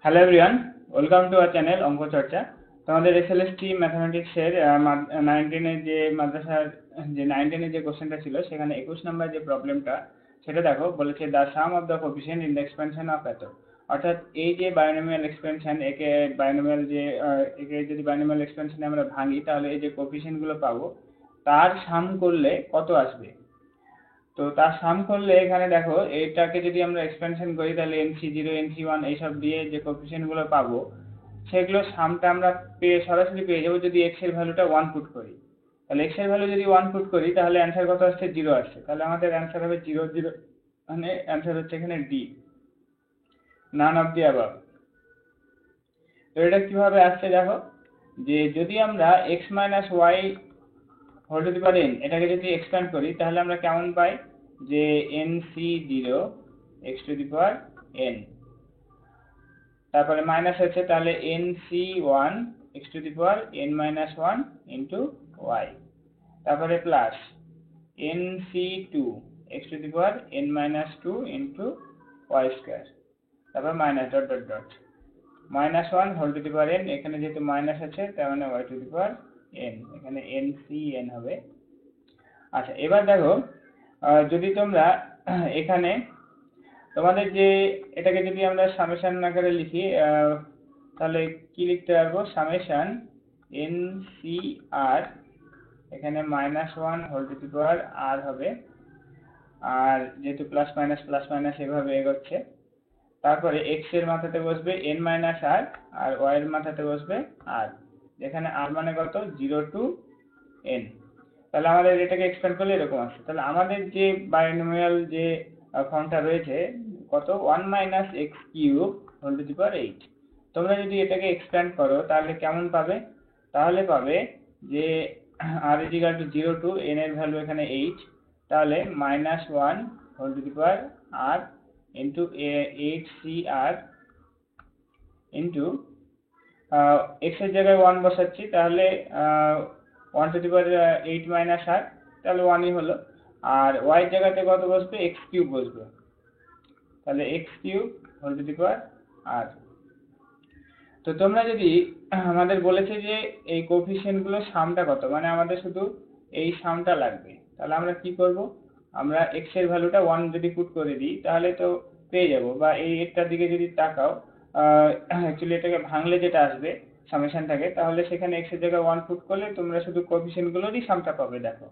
Hello everyone, welcome to our channel অঙ্ক চর্চা। তোমাদের এসএলএসটি ম্যাথামেটিক্সের 19 যে মাদ্রাসার যে 19 যে কোশ্চেনটা ছিল, সেখানে 21 নাম্বার যে প্রবলেমটা সেটা দেখো, বলেছে the some of the coefficient in the expansion of এত। অর্থাৎ এই যে বায়োনোমিয়াল এক্সপেনশন, একে যদি বায়োনোমিয়াল এক্সপেনশনে আমরা ভাঙি, তাহলে এই যে কোফিশিয়েন্ট গুলো পাবো তার সাম করলে কত আসবে। তো তার সাম করলে এখানে দেখো, এটাকে যদি আমরা এক্সপেনশন করি তাহলে NC0 NC1 এইসব দিয়ে যে কোফিশিয়েন্ট গুলো পাবো, সেগুলো সামটা আমরা সরাসরি পেয়ে যাবো যদি এক্স এর ভ্যালুটা 1 পুট করি। তাহলে এক্স এর ভ্যালু যদি 1 পুট করি তাহলে অ্যান্সার কত আসছে, 0 আসছে। তাহলে আমাদের অ্যান্সার হবে 0 0, মানে অ্যান্সার হচ্ছে এখানে D, none of the above. তো এটা কিভাবে আসছে দেখো, যে যদি আমরা x minus Y whole to the power n এটাকে যদি এক্সপ্যান্ড করি তাহলে আমরা কেমন পাই, যে NC0 x to the power n, তারপরে মাইনাস আছে, তাহলে NC1 x to the power n minus 1 into y, তারপরে plus NC2 x to the power n minus 2 into y square, তারপর minus dot dot dot minus 1 whole to the power n, এখানে যেহেতু minus আছে তার মানে y to the power n, এখানে NCn হবে। আচ্ছা, এবার দেখো, যদি তোমরা এখানে তোমাদের যে এটাকে যদি আমরা সামেশন আকারে লিখি, তাহলে কি লিখতে পারবো, সামেশন NCR, এখানে -1 whole to the power r হবে, আর যেহেতু প্লাস মাইনাস এভাবে এগোচ্ছে, তারপরে x এর মাথাতে বসবে n মাইনাস r, আর y এর মাথাতে বসবে r, যেখানে r মানে কত, 0 টু n। তাহলে আমাদের এটাকে এক্সপ্যান্ড করলে এরকম আসছে। তাহলে আমাদের যে বাইনোমিয়াল যে ফর্মটা রয়েছে, কত, 1 minus x cube whole to the power 8। তোমরা যদি এটাকে এক্সপ্যান্ড করো তাহলে কেমন পাবে, তাহলে পাবে যে r is equal to 0 to n এর ভ্যালু এখানে 8, তাহলে -1 whole to the power r into 8cr into x এর জায়গায় 1 বসাচ্ছি, তাহলে 1 to the power 8 minus r, তাহলে 1ই হলো। আর y এর জায়গাতে কত বসবে, x কিউব বসবে, তাহলে x cube whole to the power r। তো তোমরা যদি, আমাদের বলেছে যে এই কোফিশিয়েন্ট গুলো সামটা কত, মানে আমাদের শুধু এই সামটা লাগবে, তাহলে আমরা কি করব, আমরা x এর ভ্যালুটা 1 যদি পুট করে দিই তাহলে তো পেয়ে যাব। বা এই এটার দিকে যদি তাকাও, অ্যাকচুয়ালি এটাকে ভাঙলে যেটা আসবে সামেশনটাকে, তাহলে সেখানে x এর জায়গায় 1 পুট করলে তোমরা শুধু কোফিশিয়েন্ট গুলোরই সামটা পাবে। দেখো,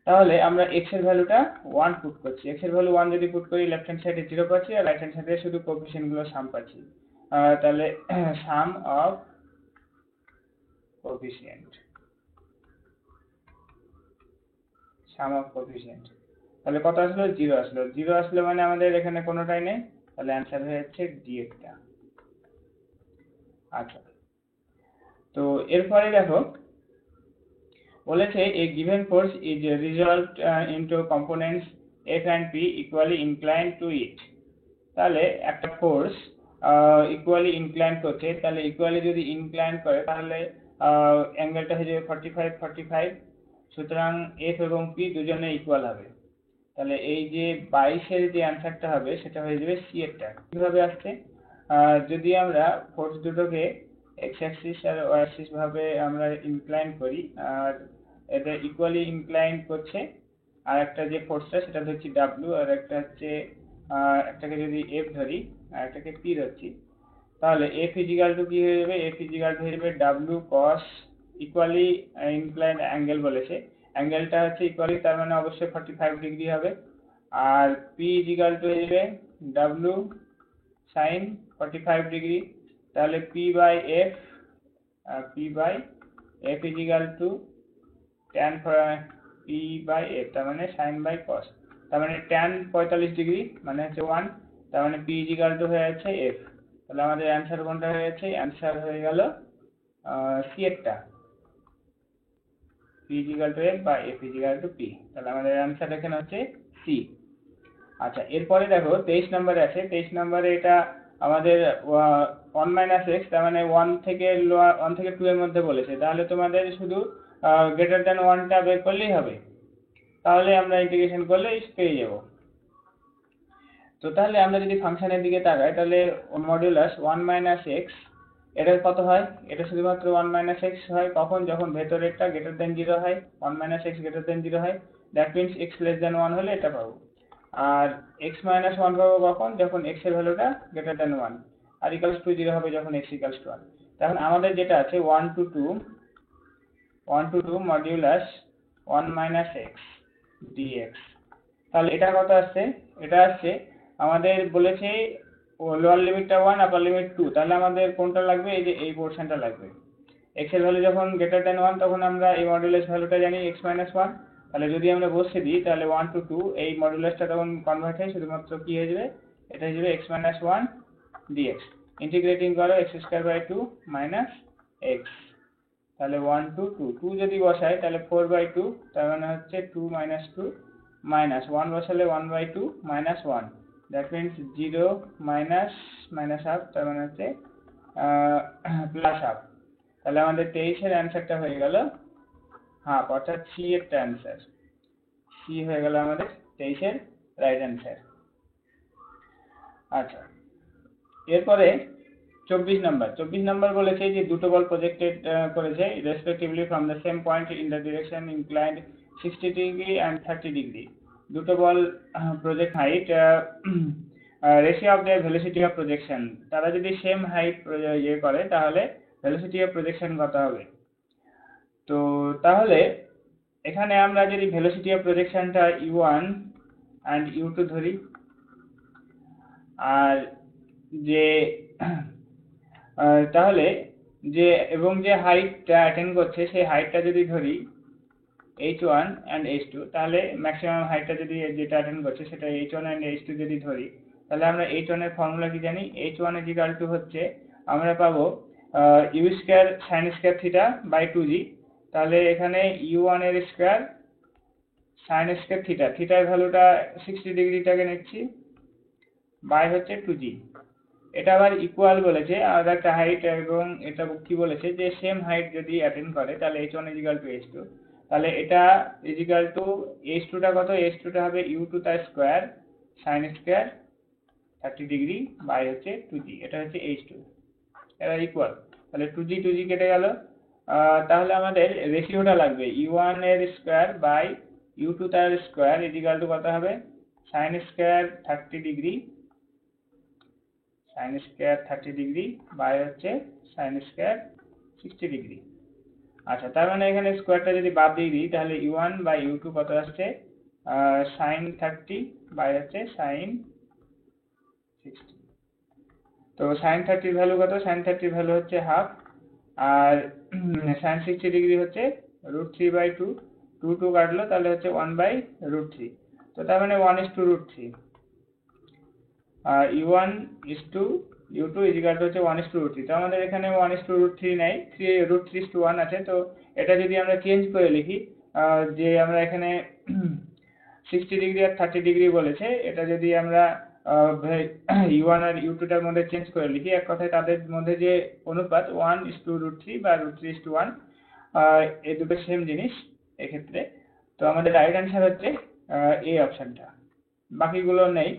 তাহলে আমরা x এর ভ্যালুটা 1 পুট করছি, x এর ভ্যালু 1 যদি পুট করি লেফট হ্যান্ড সাইডে 0 পাচ্ছি, আর রাইট হ্যান্ড সাইডে শুধু কোফিশিয়েন্ট গুলো সাম পাচ্ছি। তাহলে সাম অফ কোফিশিয়েন্ট, তাহলে কত আসলো, 0 আসলো। 0 আসলো মানে আমাদের এখানে কোনোটাই নেই, তাহলে অ্যান্সার হয়ে যাচ্ছে ডি একটা। আচ্ছা, তো এরপরে দেখো, বলেছে a given force is resolved into components F and P equally inclined to it। তাহলে একটা ফোর্স ইকুয়ালি ইনক্লাইন করছে, তাহলে ইকুয়ালি যদি ইনক্লাইন করে তাহলে অ্যাঙ্গেলটা হয়ে যাবে 45 সুতরাং F এবং P দুজনে ইকুয়াল হবে। তাহলে এই যে 22 যে অ্যান্সারটা হবে সেটা হয়ে যাবে সি এরটা। কিভাবে আসছে, যদি আমরা ফোর্স দুটোকে x অ্যাক্সিস আর y অ্যাক্সিস ভাবে আমরা ইনক্লাইন করি, আর এটা ইকুয়ালি ইনক্লাইন করছে, আর একটা যে ফোর্সটা সেটা ধরছি W, আর একটা হচ্ছে একটাকে যদি F ধরি আর একটাকে P ধরছি, তাহলে F ইজিক্যাল টু কি হয়ে যাবে, F ইজিক্যাল টু হয়ে যাবে W cos equally incline angle বলেছে, অ্যাঙ্গেলটা হচ্ছে ইকুয়ালি, তার মানে অবশ্যই 45 ডিগ্রি হবে। আর P ইজিক্যাল টু হয়ে যাবে W sin 45 ডিগ্রি, তাহলে P by F equal to tan P by F, তার মানে sin বাই cos, তার মানে tan 45 ডিগ্রি মানে হচ্ছে 1, তার মানে P ইজিক্যাল টু হয়ে যাচ্ছে F। তাহলে আমাদের অ্যান্সার কোনটা হয়ে যাচ্ছে, অ্যান্সার হয়ে গেল সি এরটা, P ইজিক্যাল টু F বা F ইজিক্যাল টু P। তাহলে আমাদের অ্যান্সার এখানে হচ্ছে সি। আচ্ছা, এরপরে দেখো 23 নম্বরে আছে। 23 নম্বরে এটা আমাদের 1 মাইনাস এক্স, তার মানে 1 থেকে 2 এর মধ্যে বলেছে, তাহলে তোমাদের শুধু গ্রেটার দ্যান 1টা বের করলেই হবে, তাহলে আমরা ইন্টিগ্রেশন করলে পেয়ে যাব। তো তাহলে আমরা যদি ফাংশনের দিকে তাকাই তাহলে মডুলাস 1 মাইনাস এক্স এটা কত হয়? এটা শুধুমাত্র 1 মাইনাস এক্স হয় কখন? যখন ভেতরেরটা গ্রেটার দেন 0 হয়, 1 মাইনাস এক্স গ্রেটার দেন 0 হয়, that means x less than 1 হলে এটা পাবো। আর এক্স মাইনাস 1 পাবো কখন? যখন এক্স এর ভ্যালুটা গ্রেটার দেন 1 আর ইকুয়ালস টু 0 হবে যখন এক্স ইকুয়ালস টু 1। তখন আমাদের যেটা আছে 1 to 2 modulus 1 minus X DX. তাহলে এটা কত আসছে? এটা আসছে আমাদের বলেছে লোয়ার লিমিটটা 1 আপার লিমিট 2, তাহলে আমাদের কোনটা লাগবে? এই যে এই পোর্শনটা লাগবে। x এর ভ্যালু যখন গ্রেটার দেন 1 তখন আমরা এই মডুলাস ভ্যালুটা জানি x মাইনাস 1, তাহলে যদি আমরা বসিয়ে দিই তাহলে 1 to 2 এই মডুলাসটা তখন কনভার্ট হয়ে শুধুমাত্র কি হয়ে যাবে? এটা হয়ে যাবে x মাইনাস 1 dx। ইন্টিগ্রেটিং করো x square by 2 minus x, তাহলে 1 to 2 2 যদি বসাই তাহলে 4 বাই 2, তার মানে হচ্ছে 2 মাইনাস 2 মাইনাস 1 বসালে 1 by 2 minus 1, that means 0 minus minus half, তার মানে হচ্ছে প্লাস হাফ। তাহলে আমাদের 23 এর অ্যান্সারটা হয়ে গেল হাফ, অর্থাৎ সি এর অ্যান্সার। সি হয়ে গেল আমাদের 23 এর রাইট অ্যান্সার। আচ্ছা, এরপরে 24 নাম্বার বলেছে যে দুটো বল প্রজেক্টেড করেছে respectively from the same point in the direction inclined 60 degree and 30 degree. দুটো বল project height ratio of their velocity of projection, তারা যদি সেম হাইট ইয়ে করে তাহলে ভেলোসিটি অফ প্রজেকশন কত হবে? তো তাহলে এখানে আমরা যদি velocity of প্রজেকশনটা u1 and u2 ধরি, আর যে তাহলে যে এবং যে হাইটটা অ্যাটেন্ড করছে সেই হাইটটা যদি ধরি h1 and h2, তাহলে ম্যাক্সিমাম হাইটটা যদি যেটা অ্যাটেন্ড করছে সেটা h1 and h2 যদি ধরি, তাহলে আমরা h1 এর ফর্মুলা কি জানি? h1 is equal to হচ্ছে আমরা পাবো u square sin square theta by 2g। তাহলে এখানে u1 এর স্কয়ার sin স্কয়ার থিটা, থিটার ভ্যালুটা 60 ডিগ্রিটাকে নিচ্ছি বাই হচ্ছে 2g। এটা আবার ইকুয়াল বলেছে আর একটা হাইট, এবং এটা কি বলেছে যে সেম হাইট যদি অ্যাটেন্ড করে তাহলে h1 is equal to h2, তাহলে এটা is equal to h2 টা কত? h2 টা হবে u2 তার square sin square 30 degree by হচ্ছে 2g, এটা হচ্ছে h2, এটা ইকুয়াল। তাহলে 2g কেটে গেল, তাহলে আমাদের রেশিওটা লাগবে u1 এর স্কয়ার বাই u2 তার স্কয়ার is equal to কত হবে? sin square 30 degree sin square 30 degree by হচ্ছে sin স্কয়ার 60 ডিগ্রি। আচ্ছা, তার মানে এখানে স্কয়ারটা যদি বাদ দিয়ে দিই তাহলে u1 বাই u2 কত আসছে? sin 30 বাই হচ্ছে sin 60। তো sin 30 এর ভ্যালু কত? sin 30 এর ভ্যালু হচ্ছে হাফ, আর sin 60 ডিগ্রি হচ্ছে √3 বাই 2, 2 কাটলো তাহলে হচ্ছে 1 বাই √3। তো তার মানে 1:√3, u1 is to u2 is equal to হচ্ছে 1:√3। তো আমাদের এখানে 1:√3 নাই, √3:1 আছে। তো এটা যদি আমরা চেঞ্জ করে লিখি, যে আমরা এখানে 60 ডিগ্রি আর 30 ডিগ্রি বলেছে, এটা যদি আমরা u1 আর u2 টার মধ্যে চেঞ্জ করে লিখি, এক কথায় তাদের মধ্যে যে অনুপাত 1:√3 বা √3:1, এই দুটো সেম জিনিস এক্ষেত্রে। তো আমাদের রাইট অ্যান্সার হচ্ছে এই অপশনটা, বাকিগুলো নেই,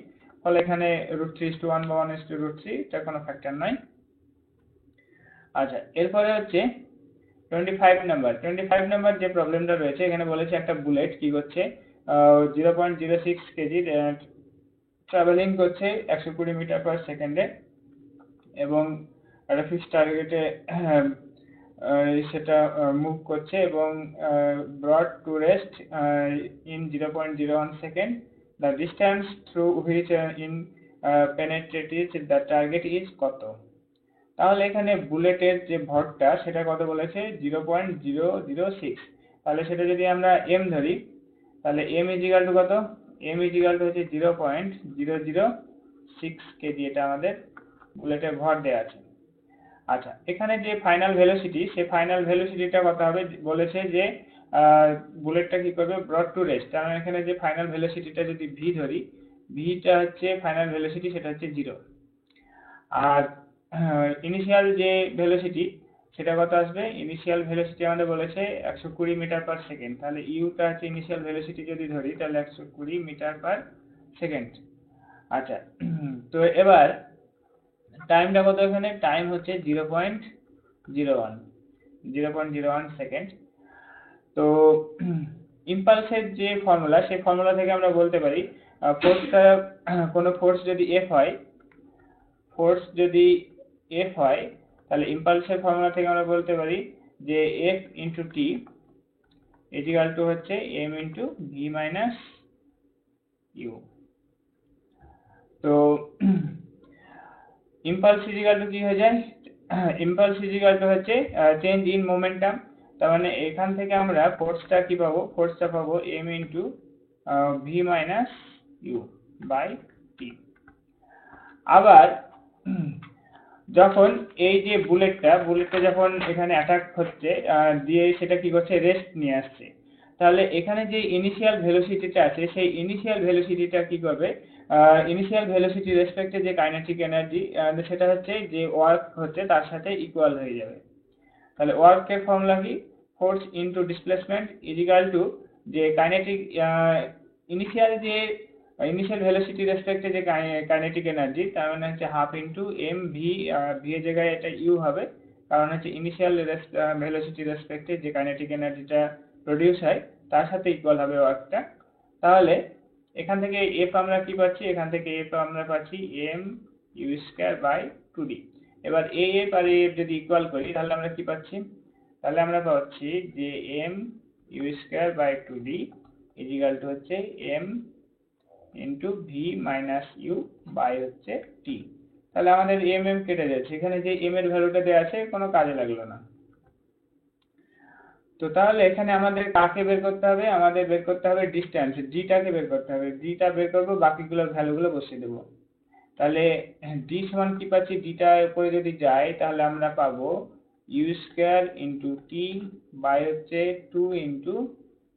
ফলে এখানে √3:1 বা 1:√3 এটা কোনো ফ্যাক্টর নয়। আচ্ছা, এরপরে হচ্ছে 25 নাম্বার যে প্রবলেমটা রয়েছে, এখানে বলেছে একটা বুলেট কি করছে 0.06 কেজি ট্রাভেলিং করছে 120 মিটার পার সেকেন্ডে, এবং একটা ফিক্সড টার্গেটে সেটা মুভ করছে, এবং broad to rest in 0.01 second. The distance through which in penetrated the target is কত? তাহলে এখানে বুলেটের যে ভরটা সেটা কত বলেছে? 0.006। তাহলে সেটা যদি আমরা m ধরি তাহলে m is equal to কত? m is equal to হচ্ছে 0.006 কেজি, এটা আমাদের বুলেটের ভর দেওয়া আছে। আচ্ছা, এখানে যে ফাইনাল ভেলোসিটি, সেই ফাইনাল ভেলোসিটিটা কত হবে বলেছে যে বুলেটটা কি করবে? Broad to rest. কারণ এখানে যে ফাইনাল ভেলোসিটিটা যদি v ধরি, vটা হচ্ছে ফাইনাল ভেলোসিটি, সেটা হচ্ছে 0। আর ইনিশিয়াল যে ভেলোসিটি সেটা কত আসবে? ইনিশিয়াল ভেলোসিটি আমাদের বলেছে 120 মিটার পার সেকেন্ড। তাহলে ইউটা হচ্ছে ইনিশিয়াল ভেলোসিটি যদি ধরি তাহলে 120 মিটার পার সেকেন্ড। আচ্ছা, তো এবার টাইমটা কত, এখানে টাইম হচ্ছে 0.01 সেকেন্ড। তো ইম্পালসের যে ফর্মুলা, সেই ফর্মুলা থেকে আমরা বলতে পারি ফোর্সটা, কোনো ফোর্স যদি এফ হয়, তাহলে ইম্পালসের ফর্মুলা থেকে আমরা বলতে পারি যে F into T equal to হচ্ছে M into V minus U. তো ইম্পালস ইজিক্যাল টু কি হয়ে যায়, ইম্পালস ইজিক্যাল টু হচ্ছে চেঞ্জ ইন মোমেন্টাম। তার মানে এখান থেকে আমরা ফোর্সটা কি পাবো, ফোর্সটা পাবো m into V minus u by t. আবার যখন এই যে বুলেটটা যখন এখানে অ্যাটাক হচ্ছে, দিয়ে সেটা কি করছে, রেস্ট নিয়ে আসছে, তাহলে এখানে যে ইনিশিয়াল ভেলোসিটিটা আছে, সেই ইনিশিয়াল ভেলোসিটিটা কি করবে, ইনিশিয়াল ভেলোসিটি রেসপেক্টে যে কাইনেটিক এনার্জি, সেটা হচ্ছে যে ওয়ার্ক হচ্ছে তার সাথে ইকুয়াল হয়ে যাবে। তাহলে ওয়ার্কের ফর্মুলা কি, force into displacement equal to যে কাইনেটিক ইনিশিয়াল ভেলোসিটি রেসপেক্টে যে কাইনেটিক এনার্জি, তার মানে হচ্ছে half into M V, V এর জায়গায় এটা ইউ হবে, কারণ হচ্ছে ইনিশিয়াল ভেলোসিটি রেসপেক্টে যে কাইনেটিক এনার্জিটা প্রডিউস হয় তার সাথে ইকুয়াল হবে ওয়ার্কটা। তাহলে এখান থেকে এফ আমরা কি পাচ্ছি, এখান থেকে এফ আমরা পাচ্ছি M u square by 2d। এবার এ এফ আর এফ যদি ইকুয়াল করি তাহলে আমরা কি পাচ্ছি, তাহলে আমরা পাচ্ছি যে m u square by 2d equal to হচ্ছে M into V minus u by হচ্ছে টি। তাহলে আমাদের এম এম কেটে যাচ্ছে, এখানে যে এম এর ভ্যালুটা দেওয়া আছে কোনো কাজে লাগলো না। তো তাহলে এখানে আমাদের কাকে বের করতে হবে, আমাদের বের করতে হবে ডিস্টেন্স, ডিটাকে বের করতে হবে, ডিটা বের করবো, বাকিগুলোর ভ্যালুগুলো বসিয়ে দেবো। তাহলে ডি সমান কি পাচ্ছি, ডিটার উপরে যদি যাই তাহলে আমরা পাবো U square into T by হচ্ছে 2 ইন্টু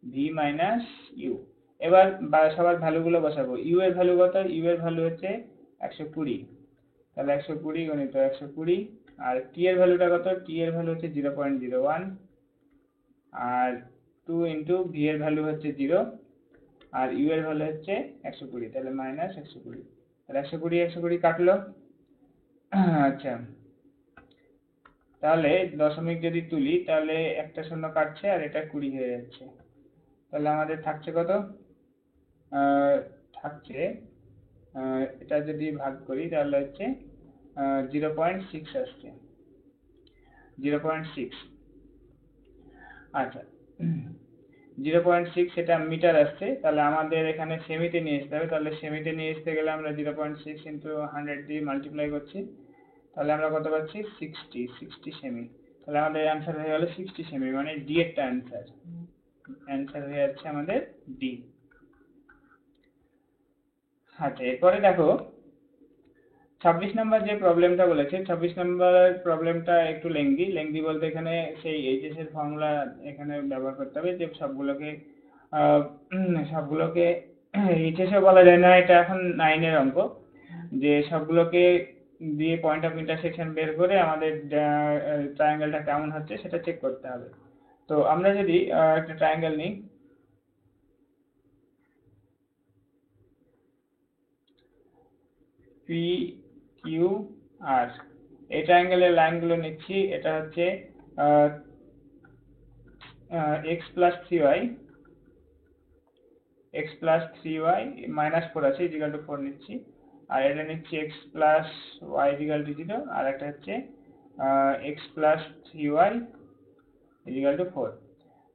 ভি মাইনাস ইউ। এবার সবার ভ্যালুগুলো বসাবো। ইউ এর ভ্যালু কত, ইউ এর ভ্যালু হচ্ছে 120, তাহলে 120 গুণিত 120। আর টি এর ভ্যালুটা কত, টি এর ভ্যালু হচ্ছে 0.01, আর 2 ইন্টু ভি এর ভ্যালু হচ্ছে 0, আর ইউ এর ভ্যালু হচ্ছে 120, তাহলে মাইনাস 120। তাহলে 120 কাটলো। আচ্ছা, তাহলে দশমিক যদি তুলি তাহলে একটা শূন্য কাটছে আর এটা 20 হয়ে যাচ্ছে। তাহলে আমাদের থাকছে কত, থাকছে এটা যদি ভাগ করি তাহলে হচ্ছে 0.6 আসছে, 0.6। আচ্ছা, 0.6 এটা মিটার আসছে, তাহলে আমাদের এখানে সেমিতে নিয়ে আসতে হবে। তাহলে সেমিতে নিয়ে আসতে গেলে আমরা 0.6 ইন্টু 100 দিয়ে মাল্টিপ্লাই করছি, তাহলে আমরা কত পাচ্ছি, 60 সেমি। তাহলে আমাদের অ্যান্সার হয়ে গেল 60 সেমি, মানে ডি এর অ্যান্সার হয়ে যাচ্ছে আমাদের ডি। আচ্ছা, এরপরে দেখো 26 নম্বর যে প্রবলেমটা বলেছে, 26 নম্বর প্রবলেমটা একটু লেংদি বলতে এখানে সেই এইচএস এর ফর্মুলা এখানে ব্যবহার করতে হবে, যে সবগুলোকে এইচএস ও বলা যায় না, এটা এখন 9 এর অঙ্ক, যে সবগুলোকে দিয়ে পয়েন্ট অফ ইন্টারসেকশন বের করে আমাদের ট্রায়াঙ্গেলটা কেমন হচ্ছে সেটা চেক করতে হবে। তো আমরা যদি একটা ট্রায়াঙ্গেল নিই, পি কিউ আর, এই ট্রায়াঙ্গেলের লাইনগুলো নিচ্ছি, এটা হচ্ছে X plus three Y minus 4 আছে ইজিক্যাল টু 4 নিচ্ছি, আর এটা নিচ্ছি X plus Y equal to 0, আর একটা হচ্ছে X plus 3y is equal to 4।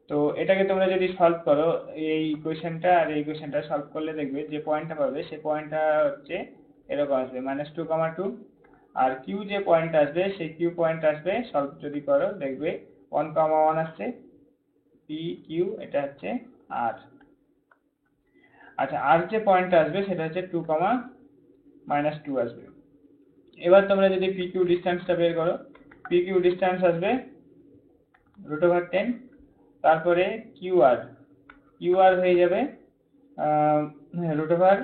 তো এটাকে তোমরা যদি সলভ করো, এই ইকুয়েশনটা আর এই ইকুয়েশনটা সলভ করলে দেখবে যে পয়েন্টটা পাবে সেই পয়েন্টটা হচ্ছে এরকম আসবে, -2, 2। আর কিউ যে পয়েন্ট আসবে সেই কিউ পয়েন্ট আসবে, সলভ যদি করো দেখবে 1, 1 আসছে, পি কিউ এটা হচ্ছে আর। আচ্ছা, আর যে পয়েন্ট আসবে সেটা হচ্ছে 2, -2 আসবে। এবার তোমরা যদি পি কিউ ডিস্টেন্সটা বের করো, পি কিউ ডিস্টেন্স আসবে √10, তারপরে কিউআর হয়ে যাবে √10,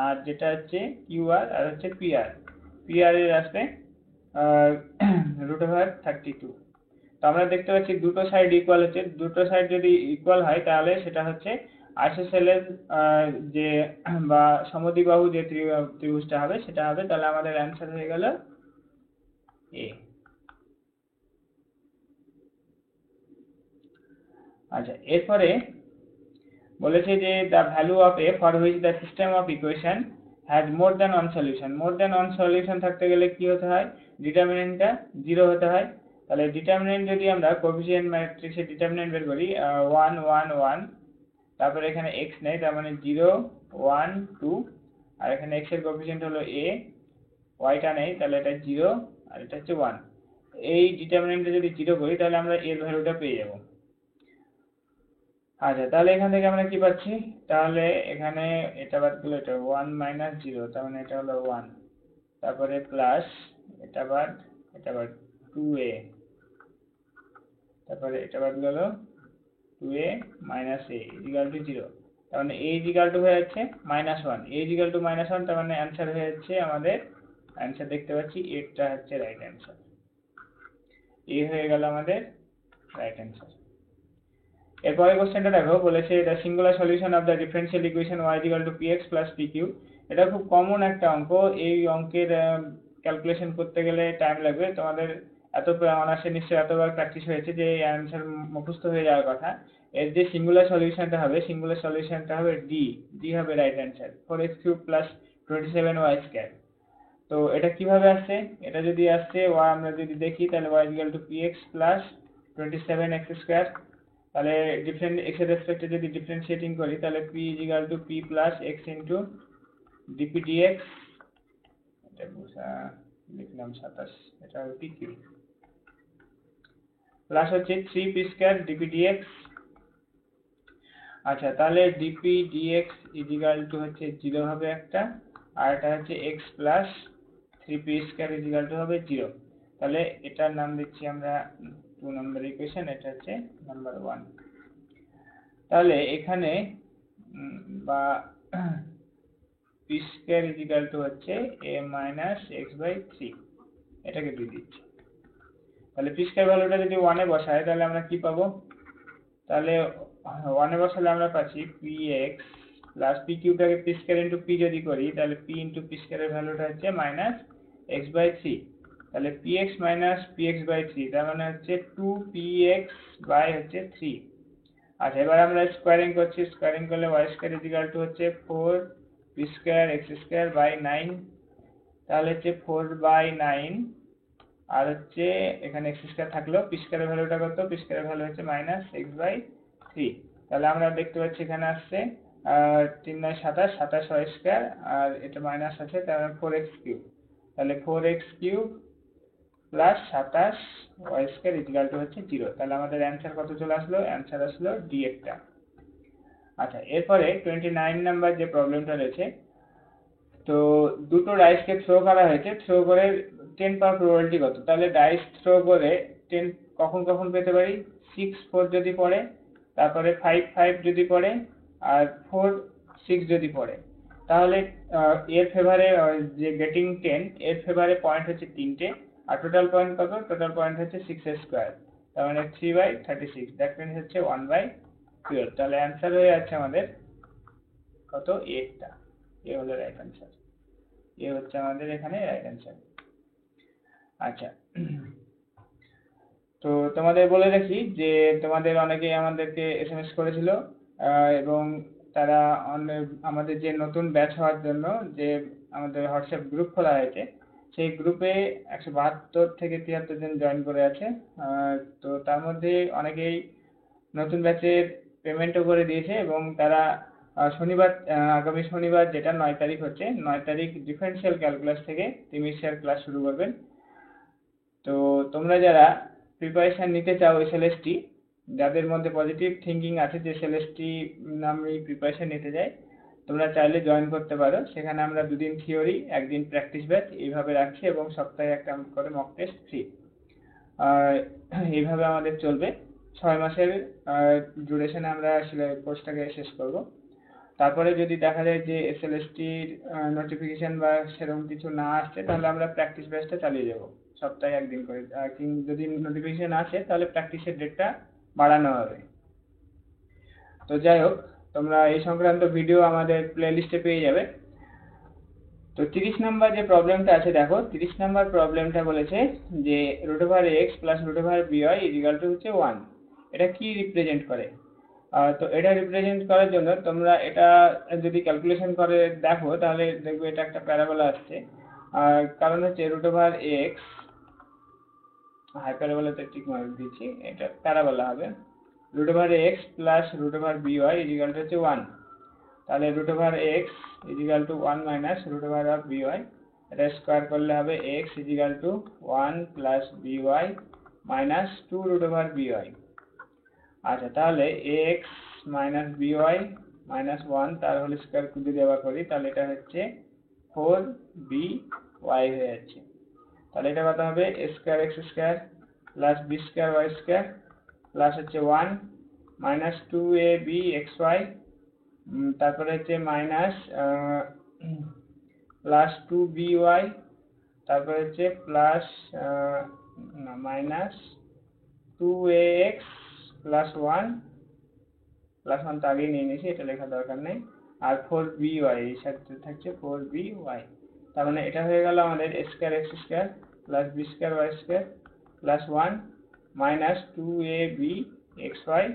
আর যেটা হচ্ছে কিউআর আর হচ্ছে পিআর এর আসবে √32। তো আমরা দেখতে পাচ্ছি দুটো সাইড ইকুয়াল হচ্ছে, দুটো সাইড যদি ইকুয়াল হয় তাহলে সেটা হচ্ছে আইসোসেলেস যে বা সমদ্বিবাহু যে ত্রিভুজটা হবে সেটা হবে, তাহলে আমাদের অ্যান্সার হয়ে গেল এ। আচ্ছা, এরপরে বলেছে যে the value of a for which the system of equation has more than one solution, more than one solution থাকতে গেলে কি হতে হয়, ডিটারমিনেন্টটা 0 হতে হয়। তাহলে ডিটারমিনেন্ট যদি আমরা কোএফিসিয়েন্ট ম্যাট্রিক্সের ডিটারমিনেন্ট বের করি 1 1 1, তারপরে এখানে x নেই, তার মানে 0 1 2, আর এখানে x এর কোএফিসিয়েন্ট হলো a, y টা নেই, তাহলে এটা 0 আর এটা হচ্ছে 1। এই ডিটারমিনেন্টে যদি 0 করি তাহলে আমরা এর ভ্যালুটা পেয়ে যাব। আচ্ছা, তাহলে এখান থেকে আমরা কি পাচ্ছি, তাহলে এখানে এটা বাদ দিলে এটা 1 মাইনাস 0, তার মানে এটা হলো 1, তারপরে প্লাস এটা বাদ 2a, তারপরে এটা বাদ গেল 2a minus a equal to 0, তার মানে a ইকুয়াল টু হয়ে যাচ্ছে -1, a ইকুয়াল টু -1, তার মানে অ্যান্সার হয়ে যাচ্ছে আমাদের, অ্যান্সার দেখতে পাচ্ছি এটা হচ্ছে রাইট অ্যান্সার, a হয়ে গেল আমাদের রাইট অ্যান্সার। এরপরে কোশ্চেনটা দেখো, বলেছে the singular solution of the differential equation y equal to px plus pq। এটা খুব কমন একটা অঙ্ক, এই অঙ্কের ক্যালকুলেশন করতে গেলে টাইম লাগবে, তোমাদের এত অনার্সে নিশ্চয়ই এতবার প্র্যাকটিস হয়েছে যে এই অ্যান্সার মুখস্থ হয়ে যাওয়ার কথা। এর যে সিঙ্গুলার সলিউশনটা হবে ডি হবে right answer, 4x³ plus 27y square. তো এটা কিভাবে আসছে, এটা যদি আসছে y, আমরা যদি দেখি তাহলে y equal to px plus 27x square, তাহলে ডিফারেন্ট x এর রেসপেক্টে যদি ডিফারেন্সিয়েটিং করি তাহলে p equal to p plus x into dp dx, এটা লিখলাম 27, এটা হবে pq, প্লাস হচ্ছে 3p স্কয়ার dp dx। আচ্ছা, তাহলে dp dx ইকুয়াল টু হচ্ছে 0 হবে একটা, আর এটা হচ্ছে x plus 3p square equal to হবে 0। তাহলে এটার নাম দিচ্ছি আমরা 2 নম্বর ইকুয়েশন, এটা হচ্ছে নাম্বার 1। তাহলে এখানে বা p স্কয়ার ইকুয়াল টু হচ্ছে a মাইনাস x/3, এটাকে দিয়ে দিচ্ছি। তাহলে p স্কয়ার ভ্যালুটা যদি 1 এ বসাই তাহলে আমরা কি পাবো, তাহলে 1 এ বসালে আমরা পাচ্ছি px প্লাস pq টাকে p স্কয়ার ইনটু p যদি করি তাহলে p ইনটু p স্কয়ার এর ভ্যালুটা হচ্ছে মাইনাস x/3, তাহলে px মাইনাস px/3, তার মানে হচ্ছে 2px বাই হচ্ছে 3। আচ্ছা, এবার আমরা স্কোয়ারিং করছি, স্কোয়ারিং করলে y স্কয়ার ইকুয়াল টু হচ্ছে 4p square x square by 9, তাহলে হচ্ছে 4/9, আর হচ্ছে এখানে x স্কয়ার থাকলো, p স্কয়ারের ভ্যালুটা কত, p স্কয়ারের ভ্যালু হচ্ছে মাইনাস x/3। তাহলে আমরা দেখতে পাচ্ছি এখানে আসছে 3 9 27, 27 y স্কয়ার, আর এটা মাইনাস আছে, তাহলে 4x³, তাহলে 4x³ plus 27 y square equal to হচ্ছে 0। তাহলে আমাদের অ্যান্সার কত চলে আসলো, অ্যান্সার আসলো ডি একটা। আচ্ছা, এরপরে 29 নাম্বার যে প্রবলেমটা রয়েছে, তো দুটো ডাইসকে থ্রো করা হয়েছে, থ্রো করে 10 পাওয়ার প্রবাবিলিটি কত, তাহলে ডাইস থ্রো করে 10 কখন কখন পেতে পারি, 6 4 যদি পড়ে, তারপরে 5 5 যদি পড়ে, আর 4 6 যদি পড়ে, তাহলে এর ফেভারে যে গেটিং 10 এর ফেভারে পয়েন্ট হচ্ছে 3টে, আর টোটাল পয়েন্ট কত, টোটাল পয়েন্ট হচ্ছে 6 এর স্কয়ার, তার মানে 3/36, দ্যাট মিন্স হচ্ছে 1/12। তাহলে অ্যান্সার হয়ে যাচ্ছে আমাদের কত, 8টা, এ হলো রাইট অ্যান্সার, এ হচ্ছে আমাদের এখানে রাইট অ্যান্সার। আচ্ছা, তো তোমাদের বলে রাখি যে তোমাদের অনেকেই আমাদেরকে এসএমএস করেছিল, এবং তারা আমাদের যে নতুন ব্যাচ হওয়ার জন্য যে আমাদের হোয়াটসঅ্যাপ গ্রুপ খোলা হয়েছে, সেই গ্রুপে 172 থেকে 73 জন জয়েন করে আছে। তো তার মধ্যে অনেকেই নতুন ব্যাচের পেমেন্টও করে দিয়েছে, এবং তারা শনিবার, আগামী শনিবার যেটা 9 তারিখ হচ্ছে, 9 তারিখ ডিফারেনশিয়াল ক্যালকুলাস থেকে ত্রিমিতিক ক্লাস শুরু করবেন। তো তোমরা যারা প্রিপারেশন নিতে চাও এসএলএসটি, যাদের মধ্যে পজিটিভ থিঙ্কিং আছে যে এসএলএসটি আমি প্রিপারেশন নিতে চাই, তোমরা চাইলে জয়েন করতে পারো। সেখানে আমরা 2 দিন থিওরি, 1 দিন প্র্যাকটিস ব্যাচ এইভাবে রাখছি, এবং সপ্তাহে একটা করে মক টেস্ট ফ্রি। এইভাবে আমাদের চলবে 6 মাসের ডিউরেশনে আমরা কোর্সটাকে শেষ করব। তারপরে যদি দেখা যায় যে এসএলএসটির নোটিফিকেশন বা সেরকম কিছু না আসছে, তাহলে আমরা প্র্যাকটিস ব্যাচটা চালিয়ে যাব সপ্তাহে 1 দিন করে। যদি নোটিফিকেশন আসে তাহলে প্র্যাকটিসের ডেটটা বাড়ানো হবে। তো যাই হোক, তোমরা এই সংক্রান্ত ভিডিও আমাদের প্লেলিস্টে পেয়ে যাবে। তো 30 নাম্বার যে প্রবলেমটা আছে দেখো, 30 নাম্বার প্রবলেমটা বলেছে যে √x plus √by equal to হচ্ছে 1। এটা কি রিপ্রেজেন্ট করে? তো এটা রিপ্রেজেন্ট করার জন্য তোমরা এটা যদি ক্যালকুলেশন করে দেখো তাহলে দেখবে এটা একটা প্যারাবোলা আসছে। কারণ হচ্ছে √x, হাইপারবোলাতে ঠিক মার্ক দিচ্ছি, এটা প্যারাবোলা হবে। √x plus √by equal to হচ্ছে 1। তাহলে √x equal to 1 minus √by, এটা স্কোয়ার করলে হবে x equal to 1 plus by minus 2√by। আচ্ছা, তাহলে x মাইনাস by মাইনাস 1 তার হোল স্কোয়ার যদি আবার করি তাহলে এটা হচ্ছে 4by হয়ে যাচ্ছে। তাহলে এটা কত হবে? a square x square plus b square y square plus হচ্ছে 1 মাইনাস 2ab xy, তারপরে হচ্ছে মাইনাস প্লাস 2by, তারপরে হচ্ছে প্লাস মাইনাস 2ax প্লাস 1 তো আগেই নিয়ে নিয়েছি, এটা লেখা দরকার নেই। আর 4by এর সাথে থাকছে 4by। তার মানে এটা হয়ে গেল আমাদের a square x square plus b square y square plus 1 minus 2ab xy,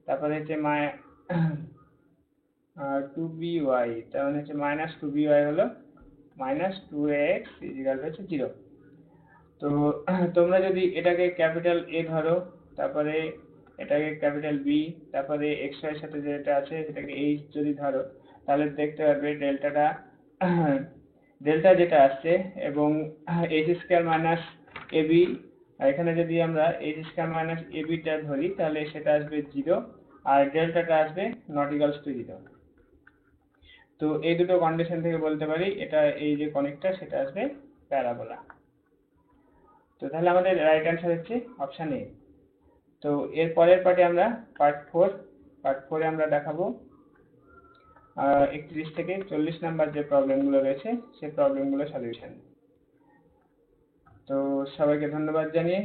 তারপরে হচ্ছে 2by, তার মানে হচ্ছে মাইনাস 2by হলো মাইনাস 2ax ইজিক্যাল হচ্ছে 0। তো তোমরা যদি এটাকে ক্যাপিটাল A ধরো, তারপরে এটাকে ক্যাপিটাল B, তারপরে xy এর সাথে যেটা আছে সেটাকে h যদি ধরো, তাহলে দেখতে পারবে ডেল্টা যেটা আসছে এবং h স্কয়ার মাইনাস ab, এখানে যদি আমরা h স্কয়ার মাইনাস ab টা ধরি তাহলে সেটা আসবে 0 আর ডেল্টাটা আসবে নট ইকুয়ালস টু 0। তো এই দুটো কন্ডিশন থেকে বলতে পারি এটা এই যে কনেক্টর সেটা আসবে প্যারাবোলা। তো তাহলে আমাদের রাইট অ্যান্সার হচ্ছে অপশন এ। তো এর পরের পার্টে আমরা পার্ট 4 এ আমরা দেখাবো 31 থেকে 40 নাম্বার যে প্রবলেমগুলো রয়েছে সেই প্রবলেমগুলো সলিউশন। তো সবাইকে ধন্যবাদ জানিয়ে